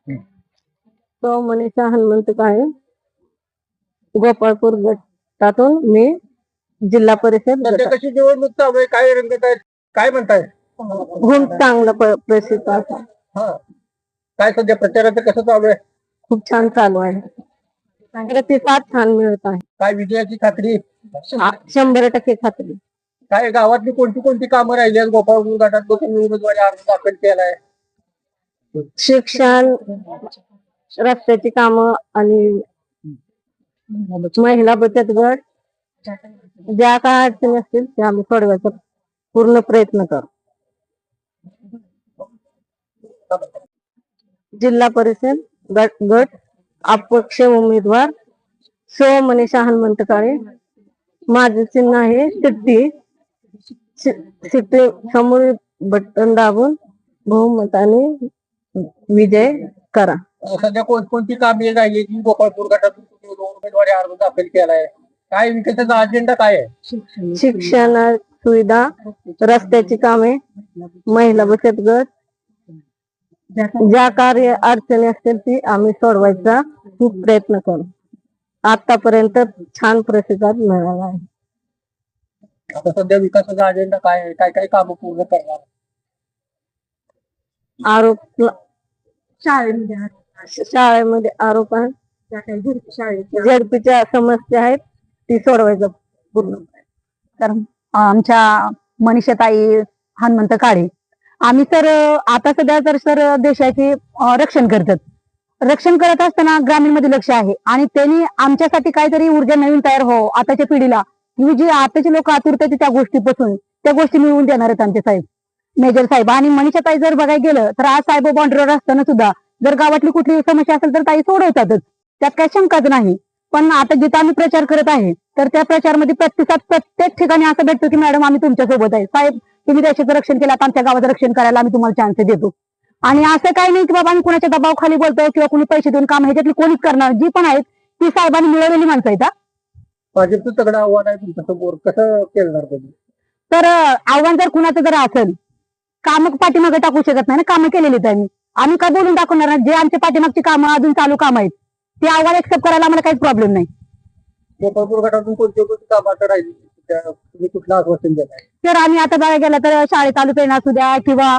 तो मनीषा हनुमंत काळे, गोपाळपूर गटातून मी जिल्हा परिषद सध्या कशी निवडणूक चालू आहे, काय रंगत आहेत, काय म्हणताय? खूप चांगला प्रसिद्ध असा हा, काय सध्या प्रचाराचं कसं चालू आहे? खूप छान चालू आहे. प्रतिसाद छान मिळत आहे. काय विजयाची खात्री? 100% खात्री. काय गावातली कोणती कोणती कामं राहिली आहेत? गोपाळपूर गटात तुम्ही उमेदवारी अर्ज दाखल केलाय. शिक्षण, रस्त्याची कामं आणि महिला बचत गट, ज्या काय अडचणी असतील त्या आम्ही सोडवायचा पूर्ण प्रयत्न करू. जिल्हा परिषद गट अपक्ष उमेदवार सो मनीषा हनुमंत काळे. माझे चिन्ह आहे शिट्टी. शिट्टी समोर बटन दाबून बहुमताने विजय करा. सध्या कोणती कामे राहिली जी गोपाळपूर गटातून तुम्ही उमेदवारी अर्ज दाखल केलाय? काय विकासाचा अजेंडा काय आहे? शिक्षण सुविधा, रस्त्याची कामे, महिला बचत गट, ज्या कार्य अडचणी असतील ती आम्ही सोडवायचा खूप प्रयत्न करू. आतापर्यंत छान प्रतिसाद मिळाला आहे. आता सध्या विकासाचा अजेंडा काय आहे? काय काय कामं पूर्ण करणार? आरोप शाळेमध्ये आरोप आहे, झडपीच्या समस्या आहेत ती सोडवायचं पूर्ण. तर आमच्या मनीषाताई हनुमंत काळे, आम्ही तर आता सध्या तर सर देशाचे रक्षण करत असताना ग्रामीण मध्ये लक्ष आहे आणि त्यांनी आमच्यासाठी काहीतरी ऊर्जा नवीन तयार हो आताच्या पिढीला, जी आताचे लोक आतुरतेचे त्या गोष्टीपासून त्या गोष्टी मिळवून देणार आहेत आमचे साहेब मेजर साहेब. आणि मनीषाताई जर बघायला गेलं तर आज साहेब बॉर्डरवर असताना सुद्धा जर गावातली कुठली समस्या असेल तर ताई सोडवतातच, त्यात काही शंकाच नाही. पण आता जिथं आम्ही प्रचार करत आहे तर त्या प्रचारमध्ये प्रतिसाद प्रत्येक ठिकाणी असं भेटतो की मॅडम आम्ही तुमच्या सोबत आहे, साहेब तुम्ही देशाचं रक्षण केलं, आमच्या गावाचं रक्षण करायला आम्ही तुम्हाला चान्स देतो. आणि असं काही नाही की बाबा आम्ही कुणाच्या दबावाखाली बोलतो किंवा कुणी पैसे देऊन काम ह्याच्यातली कोणीच करणार, जी पण आहेत ती साहेबांनी मिळवलेली माणसं आहेत. भाजपचं तगडं आव्हान आहे तुमच्यासमोर, कसं केलं तुम्ही? तर आव्हान जर कुणाचं जर असेल, काम पाठीमागे टाकू शकत नाही ना, कामं केलेलीच आहे आम्ही काय बोलून दाखवणार नाही. जे आमच्या पाठीमागची कामं अजून चालू काम आहेत ते आव्हान एक्सेप्ट करायला आम्हाला काहीच प्रॉब्लेम नाही. गोपाळपूर गटातून कोणती कोणती कामं आता राहिली तुम्ही कुठलं आश्वासन देताय? तर आम्ही आता बघायला गेलं तर शाळेत चालू पेरणं असू द्या किंवा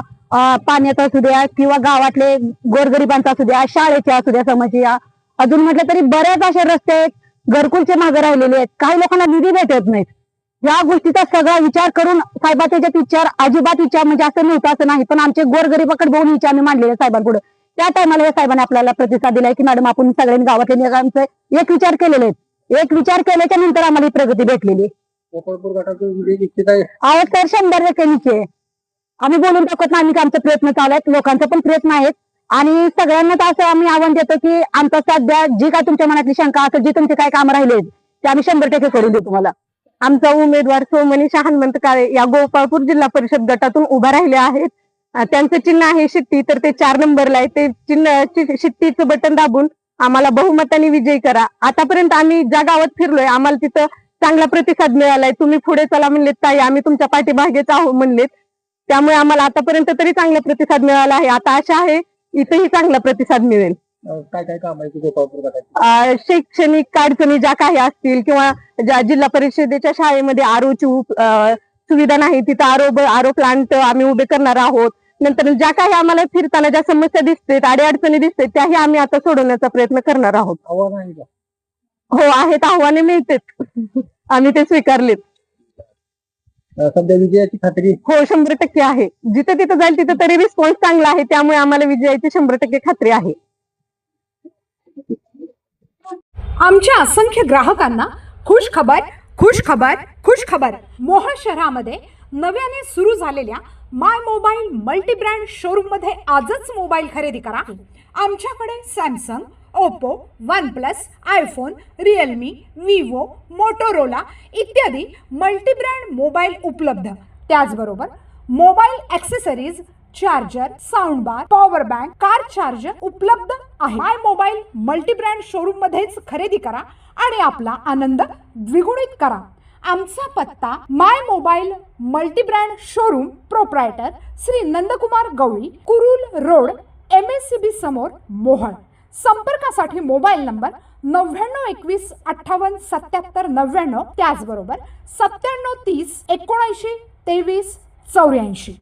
पाण्याचा असू द्या किंवा गावातले गोरगरिबांचा असू द्या, शाळेच्या असू द्या समस्या, अजून म्हटलं तरी बऱ्याच असे रस्ते घरकुलचे मागे राहिलेले आहेत. काही लोकांना निधी भेटत नाहीत. या गोष्टीचा सगळा विचार करून साहेबाचे विचार अजिबात विचार म्हणजे असं नव्हतं असं नाही, पण आमचे गोरगरिबाकडे बघून विचार आम्ही मांडलेले साहेबांपुढे. त्या टायमाला या साहेबांनी आपल्याला प्रतिसाद दिलाय की मॅडम आपण सगळ्यांनी गावातल्या नियमांचे एक विचार केलेले आहेत. एक विचार केल्याच्या नंतर आम्हाला ही प्रगती भेटलेली. गोपाळपूर गटातून विजय निश्चित आहे. आवड तर 100% निश्चय. आम्ही बोलून दाखवत नाही की आमचे प्रयत्न चालू आहेत, लोकांचे पण प्रयत्न आहेत आणि सगळ्यांनाच असं आम्ही आव्हान देतो की आमचा सध्या जी काय तुमच्या मनातली शंका असेल, जी तुमचे काय कामं राहिले ते आम्ही 100% करून देऊ तुम्हाला. आमचा उमेदवार सो मनीषा हनुमंत काळे या गोपाळपूर जिल्हा परिषद गटातून उभा राहिले आहेत. त्यांचं चिन्ह आहे शिट्टी, तर ते 4 नंबरला आहे. ते चिन्ह शिट्टीचं बटन दाबून आम्हाला बहुमताने विजयी करा. आतापर्यंत आम्ही ज्या गावात फिरलोय आम्हाला तिथं चांगला प्रतिसाद मिळालाय. तुम्ही पुढे चला म्हणलेत ताई, आम्ही तुमच्या पाठीमागेच आहोत म्हणलेत. त्यामुळे आम्हाला आतापर्यंत तरी चांगला प्रतिसाद मिळाला आहे. आता आशा आहे इथेही चांगला प्रतिसाद मिळेल. काय काय काम आहे गोपाळपूर गटात? शैक्षणिक अडचणी ज्या काही असतील किंवा ज्या जिल्हा परिषदेच्या शाळेमध्ये आरोची सुविधा नाही तिथं आरो प्लांट आम्ही उभे करणार आहोत. नंतर ज्या काही आम्हाला फिरताना ज्या समस्या दिसतात, अडचणी दिसतात, त्याही आम्ही आता सोडवण्याचा प्रयत्न करणार आहोत. आव्हान आहे का? हो आहेत, आव्हाने मिळतात, आम्ही ते स्वीकारलेत. सध्या विजयाची खात्री? हो 100% आहे. जिथे तिथं जाईल तिथं तरी रिस्पॉन्स चांगला आहे, त्यामुळे आम्हाला विजयाची 100% खात्री आहे. आमच्या असंख्य ग्राहकांना खुश खबर. मोहोळ शहरामध्ये नव्याने सुरू झालेल्या माय मोबाईल मल्टी ब्रँड शोरूम मध्ये आजच मोबाईल खरेदी करा. आमच्याकडे Samsung, Oppo, OnePlus, iPhone, Realme, Vivo, Motorola इत्यादी मल्टी ब्रँड मोबाईल उपलब्ध. त्याचबरोबर मोबाईल ॲक्सेसरीज, चार्जर, साऊंड बार, पॉवर बँक, कार चार्जर उपलब्ध आहे. माय मोबाईल मल्टी ब्रँड शोरूम मध्येच खरेदी करा आणि आपला आनंद द्विगुणित करा. आमचा पत्ता my mobile multi brand showroom, proprietor Shri Nandkumar Gawali, Kurul road, MSCB समोर मोहळ. संपर्कासाठी मोबाईल नंबर 9921587799, त्याचबरोबर 9730 79 23 84.